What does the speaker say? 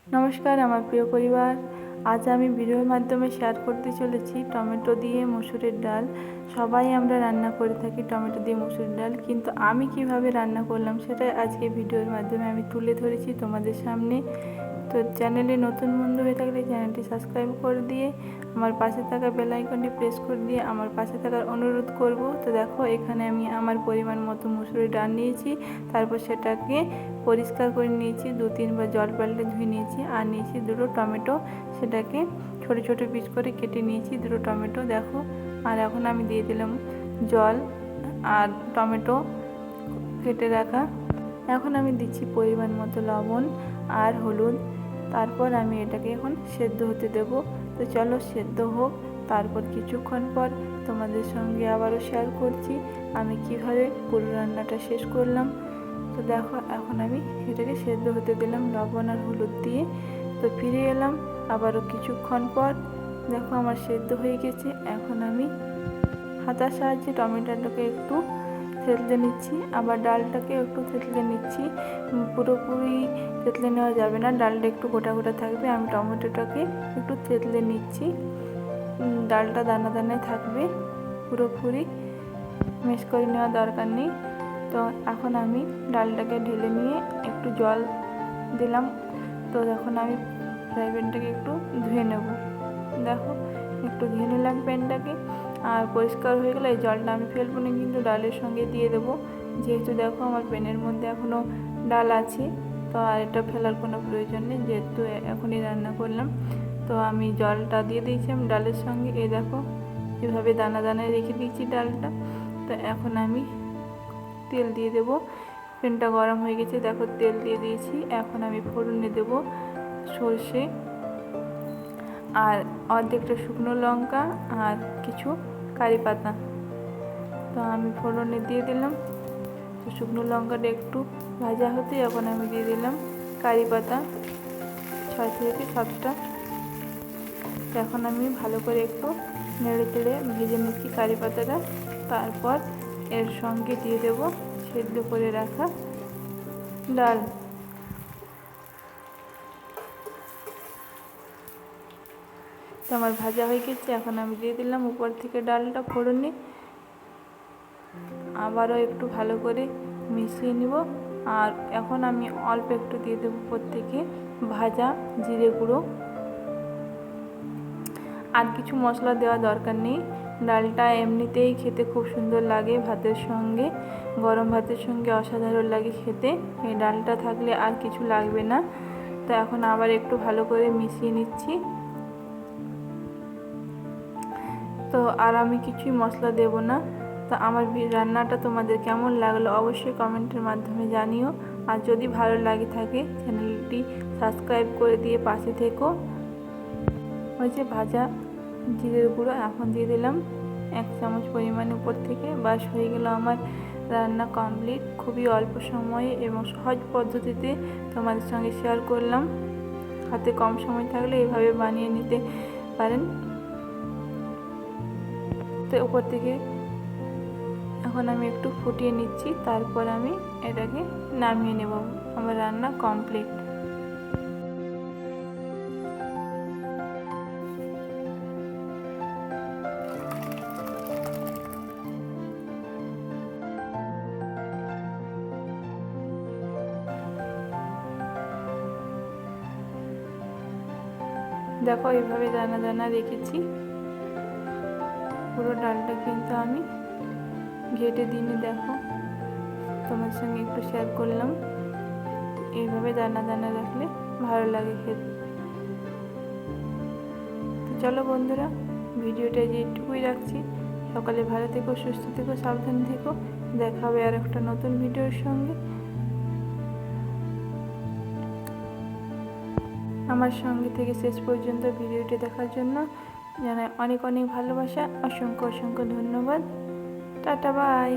নমস্কার আমার প্রিয় পরিবার, আজ আমি ভিডিওর মাধ্যমে শেয়ার করতে চলেছি টমেটো দিয়ে মসুরের ডাল। সবাই আমরা রান্না করে থাকি টমেটো দিয়ে মসুরের ডাল, কিন্তু আমি কিভাবে রান্না করলাম সেটাই আজকে ভিডিওর মাধ্যমে আমি তুলে ধরেছি তোমাদের সামনে। তো চ্যানেলে নতুন বন্ধু হয়ে থাকলে চ্যানেলটি সাবস্ক্রাইব করে দিয়ে আমার পাশে থাকা বেল আইকনটি প্রেস করে দিয়ে আমার পাশে থাকার অনুরোধ করব। তো দেখো, এখানে আমি আমার পরিমাণ মতো মসুরের ডাল নিয়েছি, তারপর সেটাকে পরিষ্কার করে নিয়েছি, 2-3 বার জল পাল্টে ধুয়ে নিয়েছি, আর নিয়েছি 2টো টমেটো, সেটাকে ছোট ছোট পিস করে কেটে নিয়েছি 2টো টমেটো। দেখো, আর এখন আমি দিয়ে দিলাম জল আর টমেটো কেটে রাখা। এখন আমি দিচ্ছি পরিমাণ মতো লবণ আর হলুদ। তারপর আমি এটাকে এখন সেদ্ধ হতে দেব। তো চলো সেদ্ধ হোক, তারপর কিছুক্ষণ পর তোমাদের সঙ্গে আবারও শেয়ার করছি আমি কিভাবে পুরো রান্নাটা শেষ করলাম। তো দেখো, এখন আমি এটাকে সেদ্ধ হতে দিলাম লবণ আর হলুদ দিয়ে। তো ফিরে এলাম আবারও কিছুক্ষণ পর। দেখো আমার সেদ্ধ হয়ে গেছে। এখন আমি হাতার সাহায্যে টমেটোটাকে একটু থেতলে নিচ্ছি, আবার ডালটাকে একটু থেতলে নিচ্ছি। পুরোপুরি থেতলে নেওয়া যাবে না, ডালটা একটু গোটা গোটা থাকবে। আমি টমেটোটাকে একটু থেতলে নিচ্ছি, ডালটা দানা দানায় থাকবে, পুরোপুরি মিক্স করে নেওয়া দরকার নেই। তো এখন আমি ডালটাকে ঢেলে নিয়ে একটু জল দিলাম। তো এখন আমি ফ্রাই প্যানটাকে একটু ধুয়ে নেব। দেখো, একটু ধুয়ে নিলাম প্যানটাকে, আর পরিষ্কার হয়ে গেলে এই জলটা আমি ফেলবো না, কিন্তু ডালের সঙ্গে দিয়ে দেবো। যেহেতু দেখো আমার প্যানের মধ্যে এখনও ডাল আছে, তো আর এটা ফেলার কোনো প্রয়োজন নেই, যেহেতু এখনই রান্না করলাম। তো আমি জলটা দিয়ে দিয়েছি আমি ডালের সঙ্গে। এই দেখো, এভাবে দানা দানায় রেখে দিয়েছি ডালটা। তো এখন আমি তেল দিয়ে দেব। প্যানটা গরম হয়ে গেছে, দেখো তেল দিয়ে দিয়েছি। এখন আমি ফোড়নে দেব সর্ষে আর অর্ধেকটা শুকনো লঙ্কা আর কিছু কারি পাতা। তো আমি ফোড়নে দিয়ে দিলাম। তো শুকনো লঙ্কাটা একটু ভাজা হতে এখন আমি দিয়ে দিলাম কারি পাতা 6 থেকে 7টা। তো এখন আমি ভালো করে একটু নেড়ে চেড়ে ভেজে নিচ্ছি কারি পাতাটা। তারপর এর সঙ্গে দিয়ে দেব সেদ্ধ করে রাখা ডাল। তো আমার ভাজা হয়ে গেছে, এখন আমি দিয়ে দিলাম উপর থেকে ডালটা ফোড়নে। আবারও একটু ভালো করে মিশিয়ে নিব। আর এখন আমি অল্প একটু দিয়ে দেবো উপর থেকে ভাজা জিরে গুঁড়ো। আর কিছু মশলা দেওয়া দরকার নেই, ডালটা এমনিতেই খেতে খুব সুন্দর লাগে ভাতের সঙ্গে, গরম ভাতের সঙ্গে অসাধারণ লাগে খেতে। এই ডালটা থাকলে আর কিছু লাগবে না। তো এখন আবার একটু ভালো করে মিশিয়ে নিচ্ছি। তো আর আমি কিছুই মশলা দেব না। তো আমার রান্নাটা তোমাদের কেমন লাগলো অবশ্যই কমেন্টের মাধ্যমে জানিও। আর যদি ভালো লাগে থাকে চ্যানেলটি সাবস্ক্রাইব করে দিয়ে পাশে থেকো। ওই যে ভাজা জিরের গুঁড়ো এখন দিয়ে দিলাম 1 চামচ পরিমাণে উপর থেকে। বাস হয়ে গেল আমার রান্না কমপ্লিট। খুবই অল্প সময়ে এবং সহজ পদ্ধতিতে তোমাদের সঙ্গে শেয়ার করলাম। হাতে কম সময় থাকলে এভাবে বানিয়ে নিতে পারেন। তো উপর থেকে এখন আমি একটু ফুটিয়ে নিচ্ছি, তারপর আমি এটাকে নামিয়ে নেব। আমার রান্না কমপ্লিট। দেখো এইভাবে দানা দানা রেখেছি। পুরো ডালটা কিন্তু আমি ঘেটে দিইনি, দেখো তোমার সঙ্গে একটু শেয়ার করলাম। এইভাবে দানা দানা রাখলে ভালো লাগে খেতে। তো চলো বন্ধুরা, ভিডিওটা যেটুকুই রাখছি। সকালে ভালো থেকো, সুস্থ থেকো, সাবধান থেকো। দেখা হবে আর একটা নতুন ভিডিওর সঙ্গে। আমার সঙ্গে থেকে শেষ পর্যন্ত ভিডিওটি দেখার জন্য জানাই অনেক অনেক ভালোবাসা। অসংখ্য অসংখ্য ধন্যবাদ। Tata, by.